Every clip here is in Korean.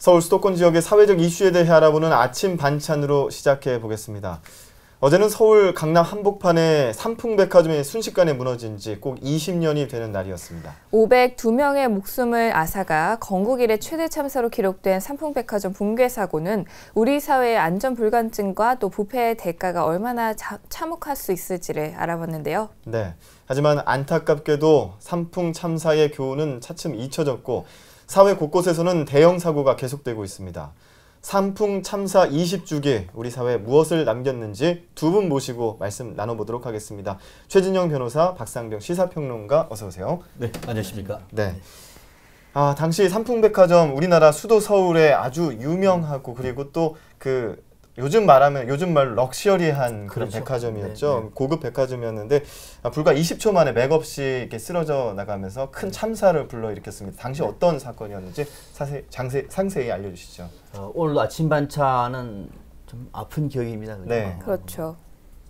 서울 수도권 지역의 사회적 이슈에 대해 알아보는 아침 반찬으로 시작해 보겠습니다. 어제는 서울 강남 한복판에 삼풍백화점이 순식간에 무너진 지 꼭 20년이 되는 날이었습니다. 502명의 목숨을 앗아가 건국 이래 최대 참사로 기록된 삼풍백화점 붕괴 사고는 우리 사회의 안전 불감증과 또 부패의 대가가 얼마나 참혹할 수 있을지를 알아봤는데요. 네, 하지만 안타깝게도 삼풍 참사의 교훈은 차츰 잊혀졌고 사회 곳곳에서는 대형 사고가 계속되고 있습니다. 삼풍 참사 20주기 우리 사회에 무엇을 남겼는지 두 분 모시고 말씀 나눠보도록 하겠습니다. 최진영 변호사, 박상병 시사평론가 어서 오세요. 네, 안녕하십니까. 네. 당시 삼풍백화점 우리나라 수도 서울에 아주 유명하고 그리고 또 요즘 말로 럭셔리한 그런 그렇죠. 백화점이었죠. 네. 고급 백화점이었는데 불과 20초 만에 맥없이 이렇게 쓰러져 나가면서 큰 참사를 불러일으켰습니다. 당시 어떤 사건이었는지 상세히 알려주시죠. 오늘 아침 반찬은 좀 아픈 기억입니다. 그죠? 네. 그렇죠.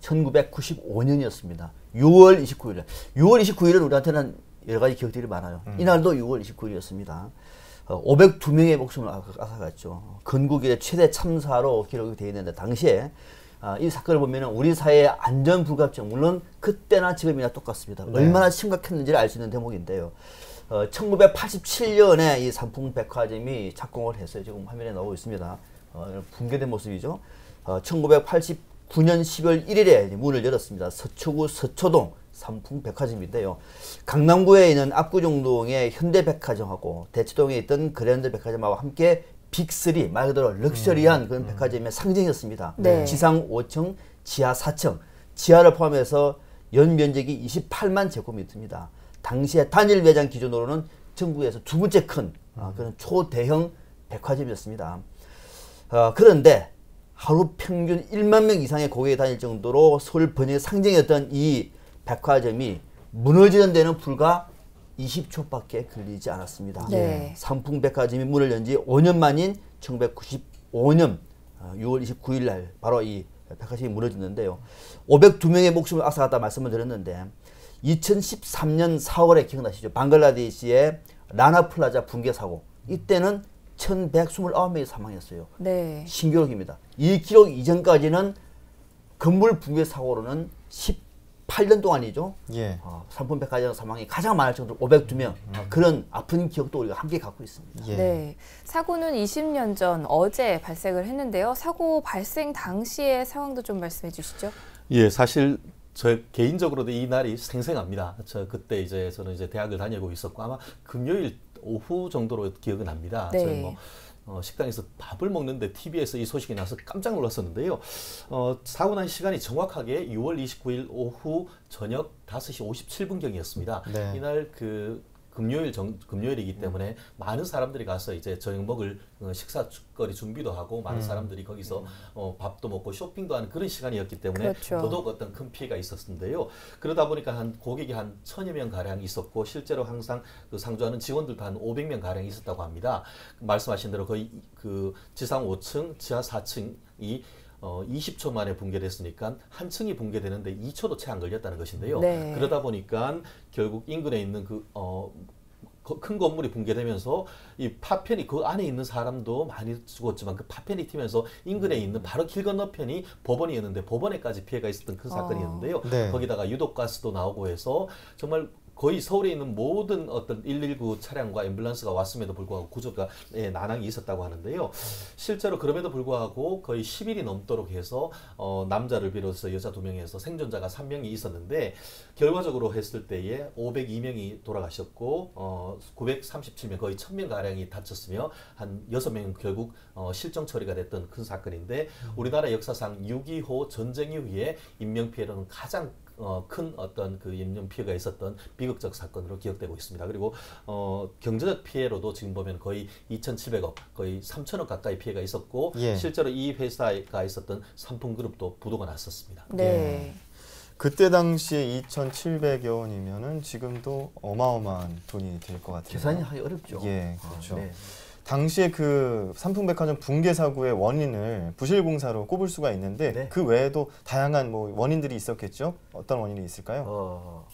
1995년이었습니다. 6월 29일. 6월 29일은 우리한테는 여러 가지 기억들이 많아요. 이날도 6월 29일이었습니다. 502명의 목숨을 앗아갔죠. 건국 이래 최대 참사로 기록이 되어 있는데 당시에 이 사건을 보면 우리 사회의 안전 불감증, 물론 그때나 지금이나 똑같습니다. 네. 얼마나 심각했는지를 알 수 있는 대목인데요. 1987년에 이 삼풍백화점이 착공을 했어요. 지금 화면에 나오고 있습니다. 붕괴된 모습이죠. 1989년 10월 1일에 문을 열었습니다. 서초구 서초동 삼풍백화점인데요. 강남구에 있는 압구정동의 현대백화점하고 대치동에 있던 그랜드백화점하고 함께 빅3, 말 그대로 럭셔리한 그런 백화점의 상징이었습니다. 네. 지상 5층, 지하 4층, 지하를 포함해서 연면적이 28만 제곱미터입니다. 당시에 단일 매장 기준으로는 전국에서 두 번째 큰 그런 초대형 백화점이었습니다. 그런데 하루 평균 1만 명 이상의 고객이 다닐 정도로 서울 번영의 상징이었던 이 백화점이 무너지는 데는 불과 20초밖에 걸리지 않았습니다. 네. 삼풍백화점이 문을 연 지 5년 만인 1995년 6월 29일 날 바로 이 백화점이 무너졌는데요. 502명의 목숨을 앗아갔다 말씀을 드렸는데 2013년 4월에 기억나시죠? 방글라데시의 라나플라자 붕괴 사고. 이때는 1129명이 사망했어요. 네. 신기록입니다. 이 기록 이전까지는 건물 붕괴 사고로는 18년 동안이죠. 예. 삼풍백화점 사망이 가장 많을 정도로 502명. 그런 아픈 기억도 우리가 함께 갖고 있습니다. 예. 네. 사고는 20년 전 어제 발생을 했는데요. 사고 발생 당시의 상황도 좀 말씀해 주시죠. 예, 사실 저 개인적으로도 이 날이 생생합니다. 그때 저는 대학을 다니고 있었고 아마 금요일 오후 정도로 기억은 납니다. 네. 저희 식당에서 밥을 먹는데 TV에서 이 소식이 나서 깜짝 놀랐었는데요. 사고 난 시간이 정확하게 6월 29일 오후 저녁 5시 57분경이었습니다. 네. 이날 금요일이기 때문에 많은 사람들이 가서 저녁 먹을 식사거리 준비도 하고 많은 사람들이 거기서 밥도 먹고 쇼핑도 하는 그런 시간이었기 때문에 그렇죠. 더더욱 어떤 큰 피해가 있었는데요. 그러다 보니까 고객이 한 1000여 명 가량 있었고 실제로 항상 상주하는 직원들도 한 500명 가량 있었다고 합니다. 말씀하신 대로 거의 지상 5층, 지하 4층이 20초 만에 붕괴됐으니까 한 층이 붕괴되는데 2초도 채 안 걸렸다는 것인데요. 네. 그러다 보니까 결국 인근에 있는 큰 건물이 붕괴되면서 이 파편이 그 안에 있는 사람도 많이 죽었지만 그 파편이 튀면서 인근에 있는 바로 길 건너편이 법원이었는데 법원에까지 피해가 있었던 큰 사건이었는데요. 네. 거기다가 유독가스도 나오고 해서 정말 거의 서울에 있는 모든 어떤 119 차량과 앰뷸런스가 왔음에도 불구하고 구조가 난항이 있었다고 하는데요. 실제로 그럼에도 불구하고 거의 10일이 넘도록 해서 남자를 비롯해서 여자 2명에서 생존자가 3명이 있었는데 결과적으로 했을 때에 502명이 돌아가셨고 937명 거의 1000명 가량이 다쳤으며 한 6명 결국 실종 처리가 됐던 큰 사건인데 우리나라 역사상 6.25 전쟁 이후에 인명피해로는 가장 큰 어떤 인명 피해가 있었던 비극적 사건으로 기억되고 있습니다. 그리고 경제적 피해로도 지금 보면 거의 2,700억, 거의 3,000억 가까이 피해가 있었고 예. 실제로 이 회사가 있었던 삼풍그룹도 부도가 났었습니다. 네. 그때 당시에 2,700여 원이면은 지금도 어마어마한 돈이 될 것 같아요. 계산이 하기 어렵죠. 예, 그렇죠. 네. 당시에 삼풍백화점 붕괴 사고의 원인을 부실공사로 꼽을 수가 있는데 네. 그 외에도 다양한 원인들이 있었겠죠? 어떤 원인이 있을까요?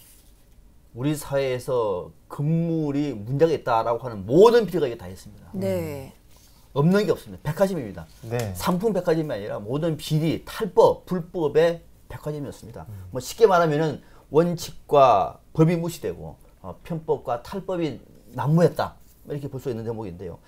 우리 사회에서 건물이 문제가 있다라고 하는 모든 비리가 다 있습니다. 네. 없는 게 없습니다. 백화점입니다. 네. 상품 백화점이 아니라 모든 비리, 탈법, 불법의 백화점이었습니다. 뭐 쉽게 말하면은 원칙과 법이 무시되고 편법과 탈법이 난무했다. 이렇게 볼 수 있는 대목인데요.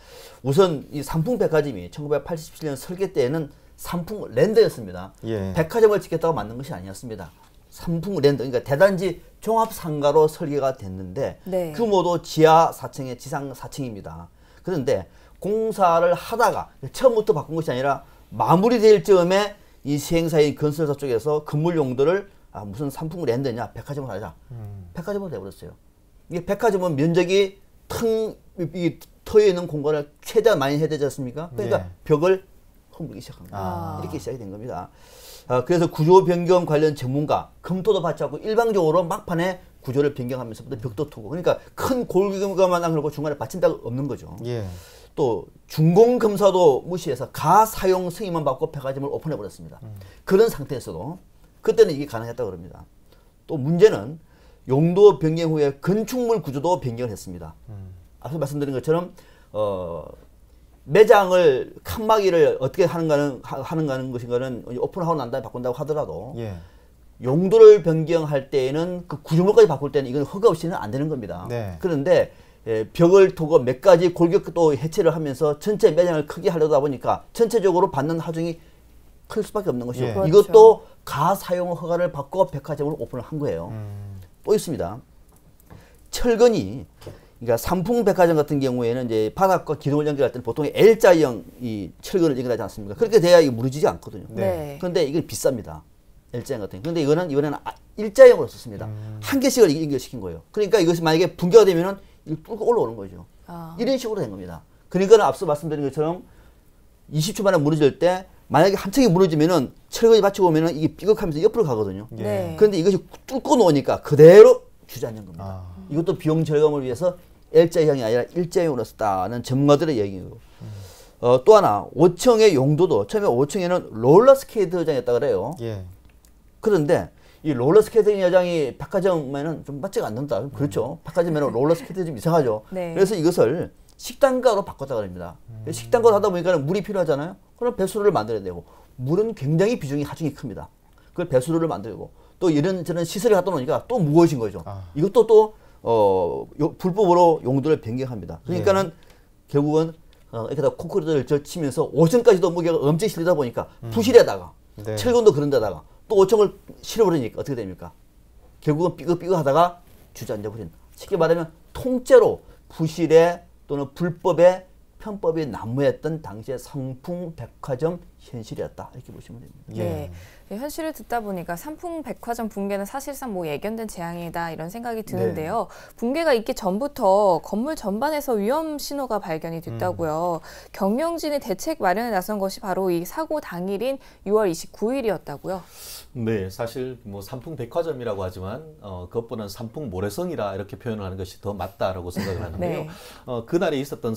우선 이 상품 백화점이 1987년 설계 때에는 상품 랜드였습니다. 예. 백화점을 짓겠다고 만든 것이 아니었습니다. 상품 랜드, 그러니까 대단지 종합 상가로 설계가 됐는데 네. 규모도 지하 4층에 지상 4층입니다. 그런데 공사를 하다가 처음부터 바꾼 것이 아니라 마무리될 즈음에 이 시행사인 건설사 쪽에서 건물 용도를 무슨 상품 랜드냐, 백화점을 하자. 백화점으로 돼버렸어요. 이게 백화점은 면적이 이 터에 있는 공간을 최대한 많이 해야 되지 않습니까? 그러니까 네. 벽을 허물기 시작한 겁니다. 이렇게 시작이 된 겁니다. 그래서 구조 변경 관련 전문가 검토도 받지 않고 일방적으로 막판에 구조를 변경하면서부터 벽도 투고, 그러니까 큰 골격만 안 그러고 중간에 받침대가 없는 거죠. 예. 또 준공 검사도 무시해서 가사용 승인만 받고 백화점을 오픈해 버렸습니다. 그런 상태에서도 그때는 이게 가능했다고 그럽니다. 또 문제는 용도 변경 후에 건축물 구조도 변경을 했습니다. 앞서 말씀드린 것처럼 매장을 칸막이를 어떻게 하는 것인가는 오픈하고 난 다음에 바꾼다고 하더라도 예. 용도를 변경할 때에는 그 구조물까지 바꿀 때는 이건 허가 없이는 안 되는 겁니다. 네. 그런데 벽을 두고 몇 가지 골격도 해체를 하면서 전체 매장을 크게 하려다 보니까 전체적으로 받는 하중이 클 수밖에 없는 것이죠. 예. 그렇죠. 이것도 가사용 허가를 받고 백화점을 오픈을 한 거예요. 또 있습니다. 철근이, 그러니까 삼풍 백화점 같은 경우에는 이제 바닥과 기둥을 연결할 때는 보통 L자형 이 철근을 연결하지 않습니까? 그렇게 돼야 이게 무너지지 않거든요. 네. 그런데 이건 비쌉니다. L자형 같은 경우. 그런데 이번에는 일자형으로 썼습니다. 한 개씩을 연결시킨 거예요. 그러니까 이것이 만약에 붕괴가 되면은 이거 뚫고 올라오는 거죠. 이런 식으로 된 겁니다. 그러니까 앞서 말씀드린 것처럼 20초 만에 무너질 때 만약에 한 층이 무너지면은 철근이 받치고 오면은 이게 삐걱하면서 옆으로 가거든요. 예. 네. 그런데 이것이 뚫고 놓으니까 그대로 주저앉는 겁니다. 아. 이것도 비용 절감을 위해서 L자형이 아니라 일자형으로 썼다는 전문가들의 얘기고. 또 하나 5층의 용도도 처음에 5층에는 롤러스케이트장이었다 그래요. 예. 그런데 이 롤러스케이트장이 백화점에는 좀 맞지가 않는다. 그렇죠. 백화점에는 롤러스케이트 좀 이상하죠. 네. 그래서 이것을 식당가로 바꿨다 그럽니다. 식당가로 하다 보니까 물이 필요하잖아요. 그럼 배수로를 만들어야 되고, 물은 굉장히 비중이 하중이 큽니다. 그걸 배수로를 만들고 또 이런저런 시설을 갖다 놓으니까 또 무거워진 거죠. 이것도 또 불법으로 용도를 변경합니다. 그러니까는 결국은 이렇게 다 콘크리트를 젖히면서 5층까지도 무게가 엄청 실리다 보니까 부실에다가 네. 철근도 그런 데다가 또 5층을 실어버리니까 어떻게 됩니까? 결국은 삐걱삐걱 하다가 주저앉아버린, 쉽게 말하면 통째로 부실에 또는 불법에 편법이 난무했던 당시의 상풍 백화점 현실이었다, 이렇게 보시면 됩니다. 네. 현실을 듣다 보니까 삼풍 백화점 붕괴는 사실상 뭐 예견된 재앙이다 이런 생각이 드는데요. 붕괴가 있기 전부터 건물 전반에서 위험 신호가 발견이 됐다고요. 경영진이 대책 마련에 나선 것이 바로 이 사고 당일인 6월 29일이었다고요. 네, 사실 뭐 삼풍 백화점이라고 하지만 그것보다는 삼풍 모래성이라 이렇게 표현을 하는 것이 더 맞다라고 생각을 하는데요. 네. 그날에 있었던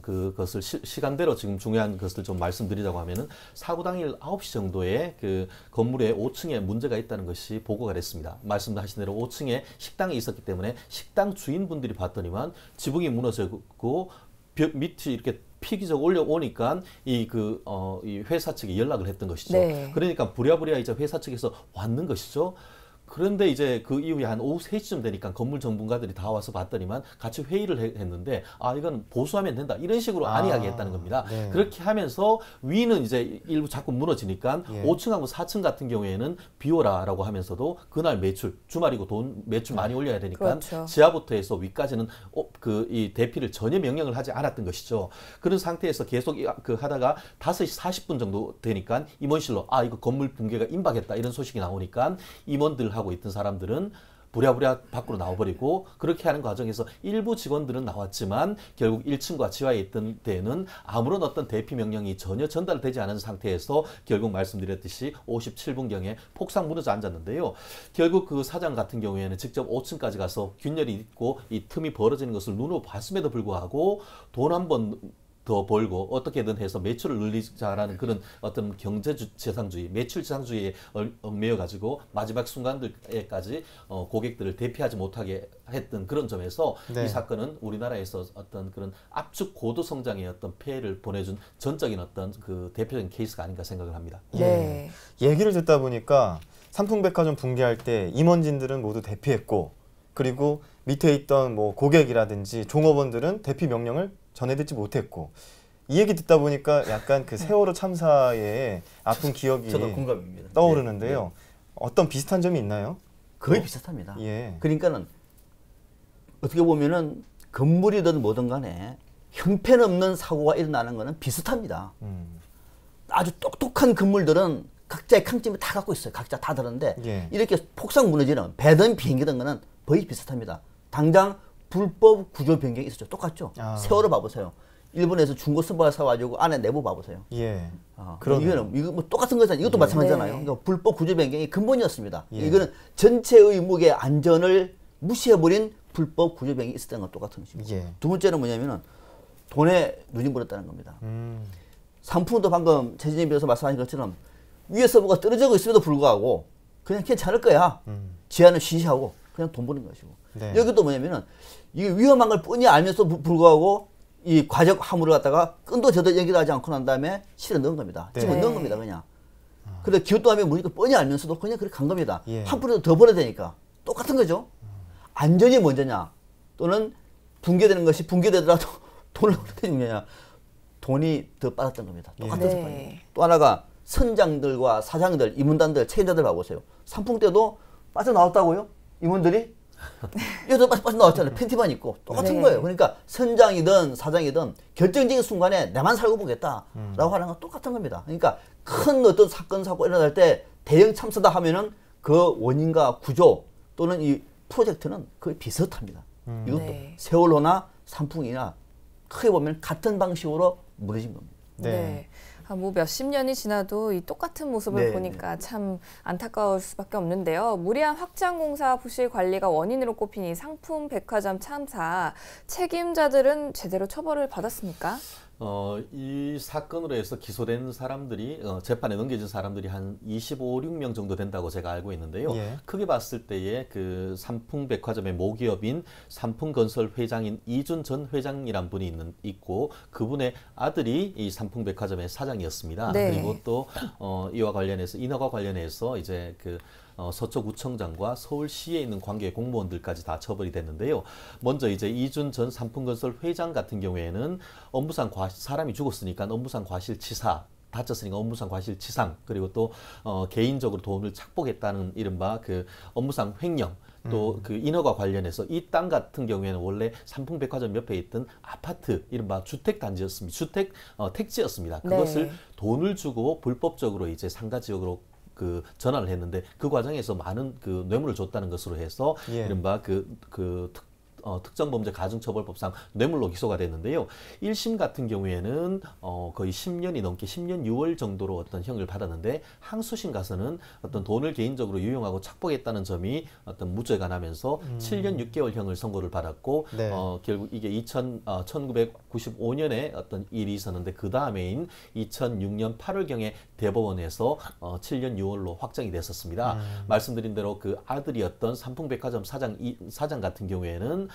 그것을 시간대로 지금 중요한 것을 좀 말씀드리자고 하면은 사고 당일 9시 정도에 그 건물의 5층에 문제가 있다는 것이 보고가 됐습니다. 말씀하신 대로 5층에 식당이 있었기 때문에 식당 주인분들이 봤더니만 지붕이 무너졌고 벽 밑이 이렇게 피기적 올려오니까 이 회사 측에 연락을 했던 것이죠. 네. 그러니까 부랴부랴 이제 회사 측에서 왔는 것이죠. 그런데 이제 그 이후에 한 오후 3시쯤 되니까 건물 전문가들이 다 와서 봤더니만 같이 회의를 했는데, 이건 보수하면 된다, 이런 식으로 안이야기했다는 겁니다. 네. 그렇게 하면서 위는 이제 일부 자꾸 무너지니까 예. 5층하고 4층 같은 경우에는 비워라라고 하면서도 그날 매출, 주말이고 돈 매출 많이 올려야 되니까 그렇죠. 지하부터 해서 위까지는 이 대피를 전혀 명령을 하지 않았던 것이죠. 그런 상태에서 계속 하다가 5시 40분 정도 되니까 임원실로 이거 건물 붕괴가 임박했다, 이런 소식이 나오니까 임원들하고 있던 사람들은 부랴부랴 밖으로 나와버리고, 그렇게 하는 과정에서 일부 직원들은 나왔지만 결국 1층과 지하에 있던 데는 아무런 어떤 대피 명령이 전혀 전달되지 않은 상태에서 결국 말씀드렸듯이 57분경에 폭삭 무너져 앉았는데요. 결국 그 사장 같은 경우에는 직접 5층까지 가서 균열이 있고 이 틈이 벌어지는 것을 눈으로 봤음에도 불구하고 돈 한 번 더 벌고 어떻게든 해서 매출을 늘리자라는 그런 어떤 경제재상주의, 매출재상주의에 얽매여 가지고 마지막 순간들까지 고객들을 대피하지 못하게 했던 그런 점에서 네. 이 사건은 우리나라에서 어떤 그런 압축 고도 성장의 어떤 폐해를 보내준 전적인 어떤 그 대표적인 케이스가 아닌가 생각을 합니다. 네. 얘기를 듣다 보니까 삼풍백화점 붕괴할 때 임원진들은 모두 대피했고 그리고 밑에 있던 뭐 고객이라든지 종업원들은 대피 명령을 전해듣지 못했고 이 얘기 듣다 보니까 약간 그 세월호 참사의 아픈 기억이 저도 공감입니다. 떠오르는데요. 네. 어떤 비슷한 점이 있나요? 거의 비슷합니다. 예. 그러니까는 어떻게 보면은 건물이든 뭐든 간에 형편없는 사고가 일어나는 거는 비슷합니다. 아주 똑똑한 건물들은 각자의 강점을 다 갖고 있어요. 각자 다 다른데 예. 이렇게 폭삭 무너지는 배든 비행기든 거는 거의 비슷합니다. 당장 불법 구조 변경이 있었죠. 똑같죠. 아. 세월호 봐보세요. 일본에서 중고 선박을 사가지고 안에 내부 봐보세요. 예. 이거는 이거 뭐 똑같은 거잖아요. 이것도 마찬가지잖아요. 네. 그러니까 불법 구조 변경이 근본이었습니다. 예. 이거는 전체의 무게 안전을 무시해버린 불법 구조 변경이 있었다는 건 똑같은 것입니다. 예. 두 번째는 뭐냐면은 돈에 눈이 멀었다는 겁니다. 음. 상품도 방금 최진희 변호사 말씀하신 것처럼 위에서 뭐가 떨어지고 있음에도 불구하고 그냥 괜찮을 거야. 지하는 쉬쉬하고 그냥 돈 버는 것이고. 네. 여기도 뭐냐면은 이게 위험한 걸 뻔히 알면서 불구하고 이 과적 화물을 갖다가 끈도 저도 연결하지 않고 난 다음에 실어 넣은 겁니다. 네. 집어 넣은 겁니다, 그냥. 그래 기웃도하면 무니까 뻔히 알면서도 그냥 그렇게 간 겁니다. 예. 한 푼이라도 더 벌어야 되니까. 똑같은 거죠. 안전이 먼저냐 또는 붕괴되는 것이 붕괴되더라도 돈을 어떻게 주느냐. 돈이 더 빠졌던 겁니다. 똑같은 네. 사건이에요. 또 하나가 선장들과 사장들, 임원단들, 책임자들 봐보세요. 상품 때도 빠져나왔다고요? 임원들이? 여기서 빠져나왔잖아요. 팬티만 입고. 똑같은 네. 거예요. 그러니까 선장이든 사장이든 결정적인 순간에 내만 살고 보겠다라고 하는 건 똑같은 겁니다. 그러니까 큰 어떤 사건, 사고 일어날 때 대형 참사다 하면은 그 원인과 구조 또는 이 프로젝트는 거의 비슷합니다. 이것도 네. 세월호나 산풍이나 크게 보면 같은 방식으로 무너진 겁니다. 네. 네. 뭐 몇십 년이 지나도 이 똑같은 모습을 네, 보니까 참 안타까울 수밖에 없는데요. 무리한 확장공사 부실 관리가 원인으로 꼽힌 이 상품 백화점 참사 책임자들은 제대로 처벌을 받았습니까? 이 사건으로 해서 기소된 사람들이 재판에 넘겨진 사람들이 한 25, 6명 정도 된다고 제가 알고 있는데요. 예. 크게 봤을 때에 그 삼풍백화점의 모기업인 삼풍건설 회장인 이준 전 회장이란 분이 있고 그분의 아들이 이 삼풍백화점의 사장이었습니다. 네. 그리고 또 이와 관련해서 인허가 관련해서 이제 그 서초구청장과 서울시에 있는 관계 공무원들까지 다 처벌이 됐는데요. 먼저 이제 이준 전 삼풍건설 회장 같은 경우에는 업무상 사람이 죽었으니까 업무상 과실치사, 다쳤으니까 업무상 과실치상, 그리고 또 개인적으로 돈을 착복했다는 이른바 그 업무상 횡령, 또 그 인허가 관련해서 이 땅 같은 경우에는 원래 삼풍백화점 옆에 있던 아파트 이른바 주택단지였습니다. 주택 택지였습니다. 그것을 네. 돈을 주고 불법적으로 이제 상가 지역으로 그 전환을 했는데 그 과정에서 많은 그 뇌물을 줬다는 것으로 해서 예. 이른바 특정범죄 가중처벌법상 뇌물로 기소가 됐는데요. 1심 같은 경우에는 거의 10년이 넘게 10년 6월 정도로 어떤 형을 받았는데 항소심 가서는 어떤 돈을 개인적으로 유용하고 착복했다는 점이 어떤 무죄가 나면서 7년 6개월 형을 선고를 받았고 네. 결국 이게 1995년에 어떤 일이 있었는데 그 다음에인 2006년 8월경에 대법원에서 7년 6월로 확정이 됐었습니다. 말씀드린 대로 그 아들이었던 삼풍백화점 사장 같은 경우에는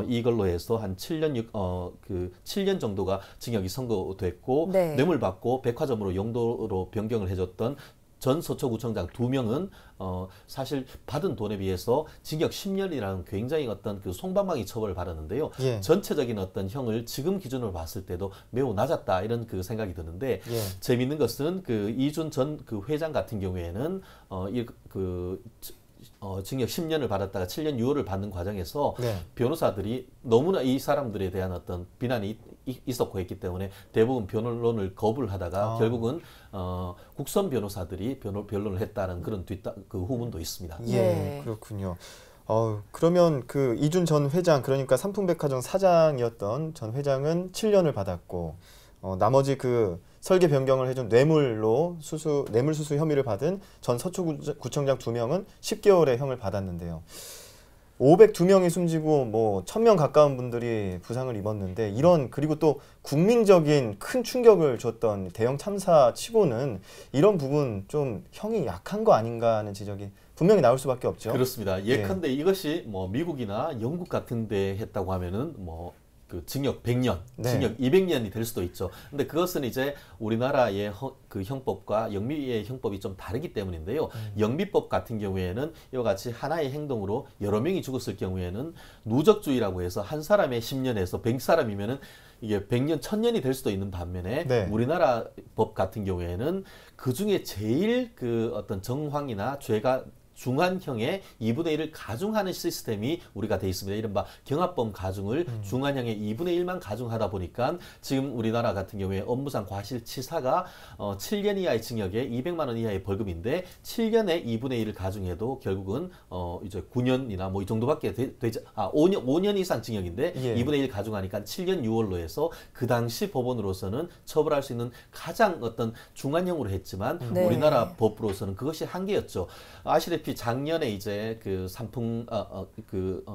이걸로 해서 한 7년 정도가 징역이 선고됐고 네. 뇌물 받고 백화점으로 용도로 변경을 해줬던 전 서초구청장 2명은 사실 받은 돈에 비해서 징역 10년이라는 굉장히 어떤 그 솜방망이 처벌을 받았는데요. 예. 전체적인 어떤 형을 지금 기준으로 봤을 때도 매우 낮았다 이런 그 생각이 드는데 예. 재미있는 것은 그 이준 전 그 회장 같은 경우에는 징역 10년을 받았다가 7년 6월을 받는 과정에서 네. 변호사들이 너무나 이 사람들에 대한 어떤 비난이 있었고 했기 때문에 대부분 변론을 거부를 하다가 결국은 국선 변호사들이 변론을 했다는 그런 그 후문도 있습니다. 예, 네. 그렇군요. 그러면 그 이준 전 회장, 그러니까 삼풍백화점 사장이었던 전 회장은 7년을 받았고, 나머지 그 설계 변경을 해준 뇌물 수수 혐의를 받은 전 서초구청장 2명은 10개월의 형을 받았는데요. 502명이 숨지고 뭐 1000명 가까운 분들이 부상을 입었는데 이런 그리고 또 국민적인 큰 충격을 줬던 대형 참사 치고는 이런 부분 좀 형이 약한 거 아닌가 하는 지적이 분명히 나올 수밖에 없죠. 그렇습니다. 예컨대 이것이 뭐 미국이나 영국 같은 데 했다고 하면은 뭐 그 징역 100년, 네. 징역 200년이 될 수도 있죠. 근데 그것은 이제 우리나라의 그 형법과 영미의 형법이 좀 다르기 때문인데요. 영미법 같은 경우에는 이와 같이 하나의 행동으로 여러 명이 죽었을 경우에는 누적주의라고 해서 한 사람의 10년에서 100사람이면은 이게 100년, 1000년이 될 수도 있는 반면에 네. 우리나라 법 같은 경우에는 그 중에 제일 그 어떤 정황이나 죄가 중한형의 2분의 1을 가중하는 시스템이 우리가 돼 있습니다. 이른바 경합범 가중을 중한형의 2분의 1만 가중하다 보니까 지금 우리나라 같은 경우에 업무상 과실치사가 7년 이하의 징역에 200만 원 이하의 벌금인데 7년에 2분의 1을 가중해도 결국은 이제 9년이나 뭐 이 정도밖에 되지 5년 이상 징역인데 예. 2분의 1 가중하니까 7년 6월로 해서 그 당시 법원으로서는 처벌할 수 있는 가장 어떤 중한형으로 했지만 네. 우리나라 법으로서는 그것이 한계였죠. 아시다시피 작년에 이제 그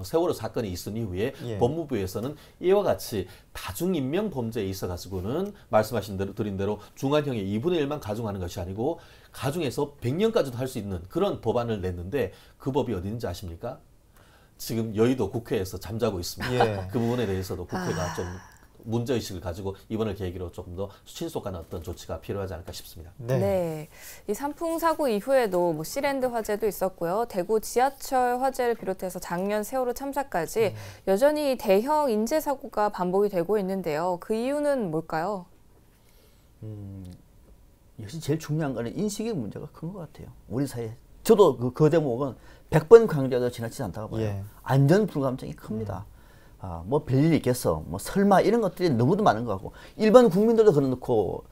세월호 사건이 있은 이후에 예. 법무부에서는 이와 같이 다중인명 범죄에 있어 가지고는 말씀하신 대로 드린 대로 중한형의 2분의 1만 가중하는 것이 아니고 가중해서 100년까지도 할 수 있는 그런 법안을 냈는데 그 법이 어디 있는지 아십니까? 지금 여의도 국회에서 잠자고 있습니다. 예. 그 부분에 대해서도 국회가 좀 문제의식을 가지고 이번을 계기로 조금 더 신속한 어떤 조치가 필요하지 않을까 싶습니다. 네. 이 산풍 사고 이후에도 뭐 시랜드 화재도 있었고요. 대구 지하철 화재를 비롯해서 작년 세월호 참사까지 여전히 대형 인재 사고가 반복이 되고 있는데요. 그 이유는 뭘까요? 역시 제일 중요한 거는 인식의 문제가 큰 것 같아요. 우리 사이에. 저도 그 대목은 100번 강조해도 지나치지 않다고 봐요. 예. 안전 불감증이 큽니다. 뭐 별일 있겠어. 뭐 설마 이런 것들이 너무도 많은 것 같고 일반 국민들도 그래놓고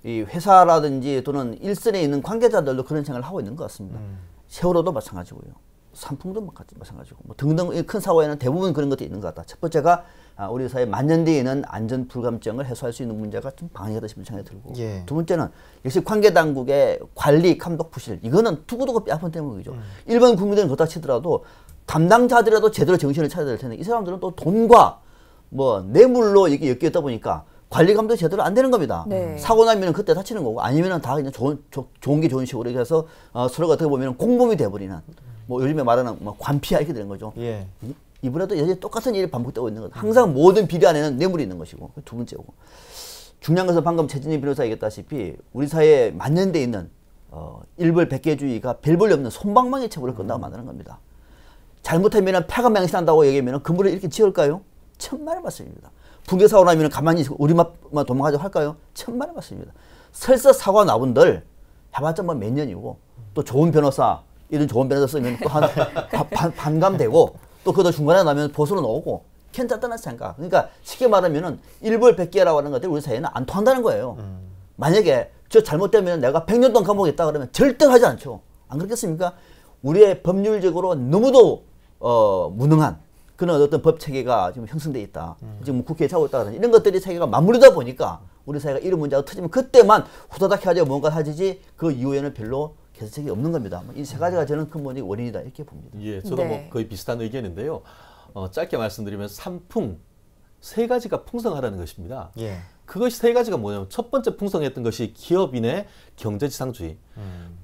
이 회사라든지 또는 일선에 있는 관계자들도 그런 생각을 하고 있는 것 같습니다. 세월호도 마찬가지고요. 산풍도 마찬가지고 뭐 등등 큰 사고에는 대부분 그런 것들이 있는 것 같다. 첫 번째가 우리 사회 만년되어 있는 안전 불감증을 해소할 수 있는 문제가 좀 방해하다 싶은 생각이 들고 예. 두 번째는 역시 관계 당국의 관리 감독 부실 이거는 두고두고 뼈아픈 대목이죠. 일반 국민들은 그렇다 치더라도 담당자들이라도 제대로 정신을 차려야 될 텐데 이 사람들은 또 돈과 뭐 뇌물로 이게 엮여 보니까 관리 감독이 제대로 안 되는 겁니다. 네. 사고 나면 그때 다치는 거고 아니면 다 그냥 좋은 게 좋은 식으로 해서 서로가 어떻게 보면 공범이 돼버리는 뭐 요즘에 말하는 뭐 관피아 이렇게 되는 거죠. 예. 이번에도 여전히 똑같은 일이 반복되고 있는 거죠. 항상 모든 비리 안에는 뇌물이 있는 것이고 두 번째고 중요한 것은 방금 최진희 변호사가 얘기했다시피 우리 사회에 만연돼 있는 일벌백계주의가 별 볼일 없는 솜방망이 처벌을 건다고 만드는 겁니다. 잘못하면 폐가 맹신한다고 얘기하면 건물을 이렇게 지을까요? 천만의 말씀입니다. 붕괴 사고 나면 가만히 우리만 도망가자고 할까요? 천만의 말씀입니다. 설사 사고가 나분들 해봤자 뭐 몇 년이고 또 좋은 변호사 이런 좋은 변호사 쓰면 또 한 반감되고 또 그것도 중간에 나면 보수로 나오고 괜찮다는 생각. 그러니까 쉽게 말하면은 일벌백계라고 하는 것들이 우리 사회는 안 통한다는 거예요. 만약에 저 잘못되면 내가 100년 동안 감옥에 있다 그러면 절대 하지 않죠. 안 그렇겠습니까? 우리의 법률적으로 너무도 무능한 그런 어떤 법 체계가 지금 형성돼 있다. 지금 국회에 차고 있다 그러는 이런 것들이 체계가 맞물리다 보니까 우리 사회가 이런 문제가 터지면 그때만 후다닥 해야지 뭔가 하지 그 이후에는 별로 개선책이 없는 겁니다. 이 세 가지가 저는 근본의 원인이다 이렇게 봅니다. 예, 저도 네. 뭐 거의 비슷한 의견인데요. 짧게 말씀드리면 산풍 세 가지가 풍성하다는 것입니다. 예. 그것이 세 가지가 뭐냐면 첫 번째 풍성했던 것이 기업인의 경제지상주의.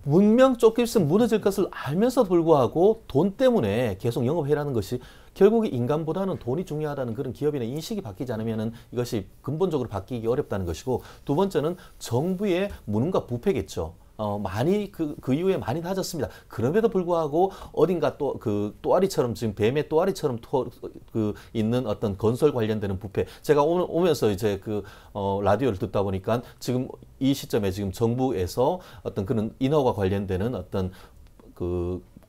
문명 쫓기면 무너질 것을 알면서 불구하고 돈 때문에 계속 영업해라는 것이 결국에 인간보다는 돈이 중요하다는 그런 기업인의 인식이 바뀌지 않으면 이것이 근본적으로 바뀌기 어렵다는 것이고 두 번째는 정부의 무능과 부패겠죠. 많이 그 이후에 많이 낮았습니다. 그럼에도 불구하고 어딘가 또 그 또아리처럼 지금 뱀의 또아리처럼 있는 어떤 건설 관련되는 부패. 제가 오면서 이제 라디오를 듣다 보니까 지금 이 시점에 지금 정부에서 어떤 그런 인허가 관련되는 어떤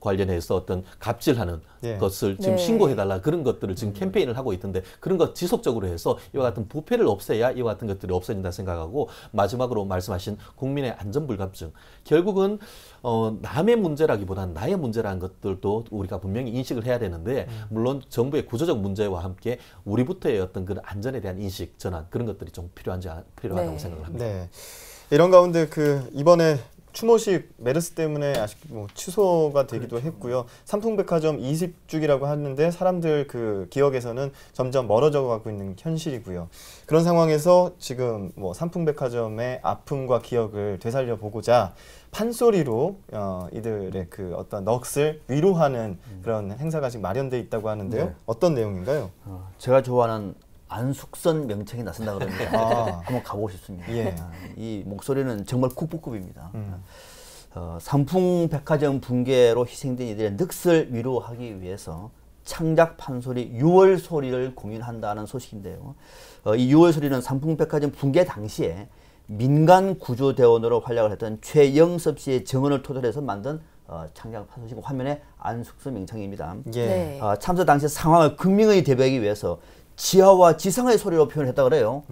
관련해서 어떤 갑질하는 예. 것을 지금 네. 신고해달라 그런 것들을 지금 캠페인을 하고 있던데 그런 것 지속적으로 해서 이와 같은 부패를 없애야 이와 같은 것들이 없어진다 생각하고 마지막으로 말씀하신 국민의 안전불감증 결국은 남의 문제라기보다는 나의 문제라는 것들도 우리가 분명히 인식을 해야 되는데 물론 정부의 구조적 문제와 함께 우리부터의 어떤 그런 안전에 대한 인식 전환 그런 것들이 좀 필요하다고 네. 생각을 합니다. 네. 이런 가운데 이번에 추모식 메르스 때문에 아쉽게 뭐 취소가 되기도 그렇죠. 했고요. 삼풍백화점 20주기라고 하는데 사람들 그 기억에서는 점점 멀어져 가고 있는 현실이고요. 그런 상황에서 지금 뭐 삼풍백화점의 아픔과 기억을 되살려 보고자 판소리로 이들의 그 어떤 넋을 위로하는 그런 행사가 지금 마련돼 있다고 하는데요. 네. 어떤 내용인가요? 제가 좋아하는 안숙선 명칭이 나선다 그러는데 한번 가보고 싶습니다. 예. 이 목소리는 정말 국보급입니다. 삼풍백화점 붕괴로 희생된 이들의 넋을 위로하기 위해서 창작 판소리 6월 소리를 공연한다는 소식인데요. 이 6월 소리는 삼풍백화점 붕괴 당시에 민간 구조대원으로 활약을 했던 최영섭 씨의 증언을 토대로 해서 만든 창작 판소식 화면의 안숙선 명창입니다. 예. 네. 참사 당시 상황을 극명히 대비하기 위해서 지하와 지상의 소리로 표현했다 그래요.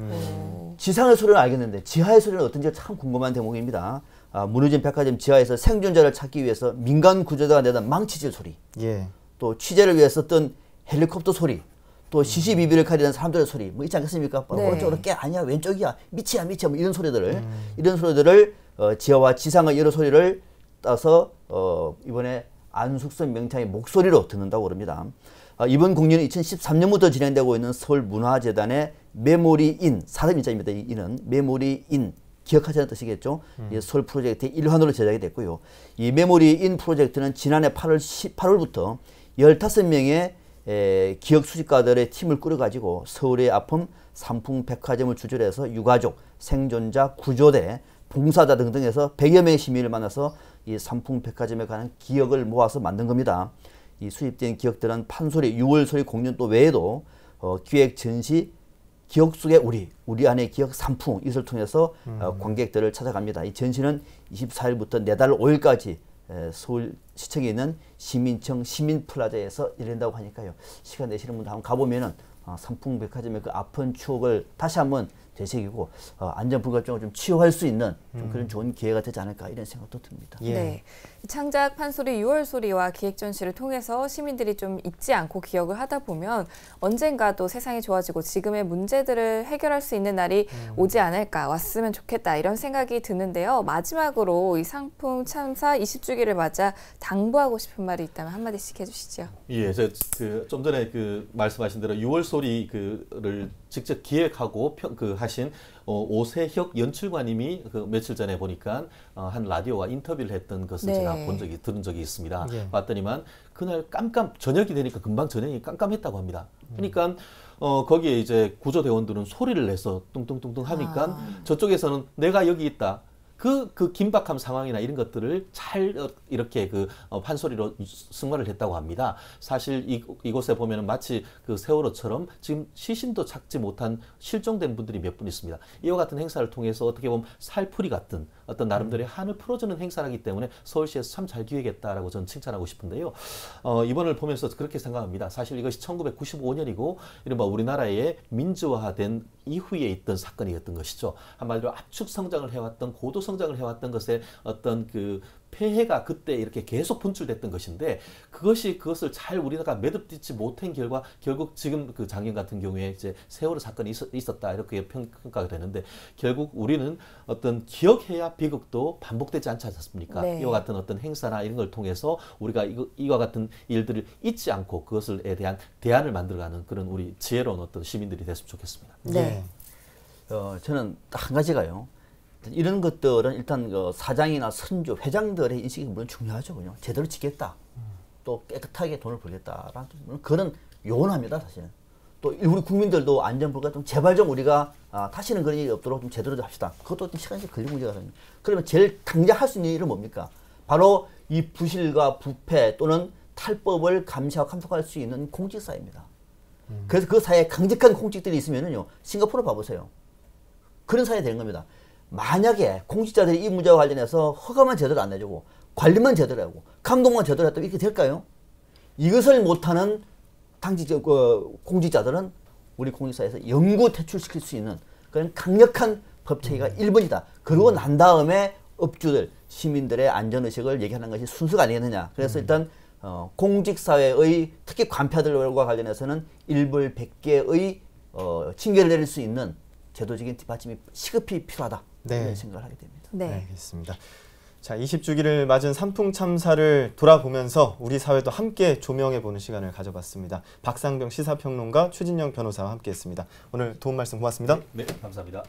지상의 소리는 알겠는데 지하의 소리는 어떤지 참 궁금한 대목입니다. 무너진 백화점 지하에서 생존자를 찾기 위해서 민간 구조대가 내던 망치질 소리, 예. 또 취재를 위해 썼던 헬리콥터 소리, 또 시시비비를 가리는 사람들의 소리 뭐 있지 않겠습니까? 네. 오른쪽으로 깨 아니야 왼쪽이야 밑이야 뭐 이런 소리들을 지하와 지상의 여러 소리를 따서 이번에 안숙선 명창의 목소리로 듣는다고 그럽니다. 이번 공연은 2013년부터 진행되고 있는 서울문화재단의 메모리인, 사람인자입니다. 이는 메모리인, 기억하자는 뜻이겠죠. 이 서울 프로젝트의 일환으로 제작이 됐고요. 이 메모리인 프로젝트는 지난해 8월부터 15명의 기억 수집가들의 팀을 꾸려가지고 서울의 아픔, 삼풍백화점을 주제로 해서 유가족, 생존자, 구조대, 봉사자 등등해서 100여 명의 시민을 만나서 이 삼풍백화점에 관한 기억을 모아서 만든 겁니다. 이 수집된 기억들은 판소리, 6월 소리 공연 또 외에도 기획 전시, 기억 속의 우리 안의 기억 삼풍 이것을 통해서 관객들을 찾아갑니다. 이 전시는 24일부터 내달 5일까지 서울시청에 있는 시민청 시민플라자에서 열린다고 하니까요. 시간 내시는 분들 한번 가보면은 삼풍백화점의 그 아픈 추억을 다시 한번 되새기고 안전불감증을 좀 치유할 수 있는 좀 그런 좋은 기회가 되지 않을까 이런 생각도 듭니다. 예. 네. 창작 판소리 6월 소리와 기획 전시를 통해서 시민들이 좀 잊지 않고 기억을 하다 보면 언젠가 또 세상이 좋아지고 지금의 문제들을 해결할 수 있는 날이 오지 않을까, 왔으면 좋겠다 이런 생각이 드는데요. 마지막으로 이 상풍 참사 20주기를 맞아 당부하고 싶은 말이 있다면 한마디씩 해주시죠. 예, 좀 전에 말씀하신 대로 6월 소리를 직접 기획하고 하신 오세혁 연출관님이 며칠 전에 보니까 한 라디오와 인터뷰를 했던 것을 네. 제가 들은 적이 있습니다. 예. 봤더니만 그날 저녁이 되니까 금방 저녁이 깜깜했다고 합니다. 그러니까 거기에 이제 구조대원들은 소리를 내서 뚱뚱뚱뚱 하니까 저쪽에서는 내가 여기 있다. 그 긴박한 상황이나 이런 것들을 잘 이렇게 판소리로 승화를 했다고 합니다. 사실 이곳에 보면은 마치 그 세월호처럼 지금 시신도 찾지 못한 실종된 분들이 몇 분 있습니다. 이와 같은 행사를 통해서 어떻게 보면 살풀이 같은 어떤 나름대로의 한을 풀어주는 행사이기 때문에 서울시에서 참 잘 기획했다라고 저는 칭찬하고 싶은데요. 이번을 보면서 그렇게 생각합니다. 사실 이것이 1995년이고 이른바 우리나라의 민주화된 이후에 있던 사건이었던 것이죠. 한마디로 압축 성장을 해왔던 고도 성장을 해왔던 것에 어떤 폐해가 그때 이렇게 계속 분출됐던 것인데 그것을 잘 우리나라가 매듭짓지 못한 결과 결국 지금 작년 같은 경우에 이제 세월호 사건이 있었다 이렇게 평가가 되는데 결국 우리는 어떤 기억해야 비극도 반복되지 않지 않습니까? 네. 이와 같은 어떤 행사나 이런 걸 통해서 우리가 이와 같은 일들을 잊지 않고 그것에 대한 대안을 만들어가는 그런 우리 지혜로운 어떤 시민들이 됐으면 좋겠습니다. 네. 저는 딱 한 가지가요. 이런 것들은 일단 사장이나 선주, 회장들의 인식이 물론 중요하죠. 그냥 제대로 지겠다. 또 깨끗하게 돈을 벌겠다라는 뜻은 그거는 요원합니다. 사실은. 또 우리 국민들도 안전불가 좀 제발 좀 우리가 다시는 그런 일이 없도록 좀 제대로 좀 합시다. 그것도 좀 시간이 걸릴 문제거든요. 그러면 제일 당장 할 수 있는 일은 뭡니까? 바로 이 부실과 부패 또는 탈법을 감시하고 감독할 수 있는 공직사회입니다. 그래서 그 사회에 강직한 공직들이 있으면은요, 싱가포르 봐보세요. 그런 사회가 되는 겁니다. 만약에 공직자들이 이 문제와 관련해서 허가만 제대로 안 내주고 관리만 제대로 하고 감독만 제대로 했다면 이렇게 될까요? 이것을 못하는 공직자들은 우리 공직사회에서 영구 퇴출시킬 수 있는 그런 강력한 법체계가 1번이다. 그러고 난 다음에 업주들, 시민들의 안전의식을 얘기하는 것이 순서가 아니겠느냐. 그래서 일단 공직사회의 특히 관폐들과 관련해서는 일벌백계의 징계를 내릴 수 있는 제도적인 뒷받침이 시급히 필요하다. 네. 이런 생각을 하게 됩니다. 네. 알겠습니다. 자, 20주기를 맞은 산풍 참사를 돌아보면서 우리 사회도 함께 조명해보는 시간을 가져봤습니다. 박상병 시사평론가, 최진영 변호사와 함께했습니다. 오늘 도움 말씀 고맙습니다. 네, 감사합니다.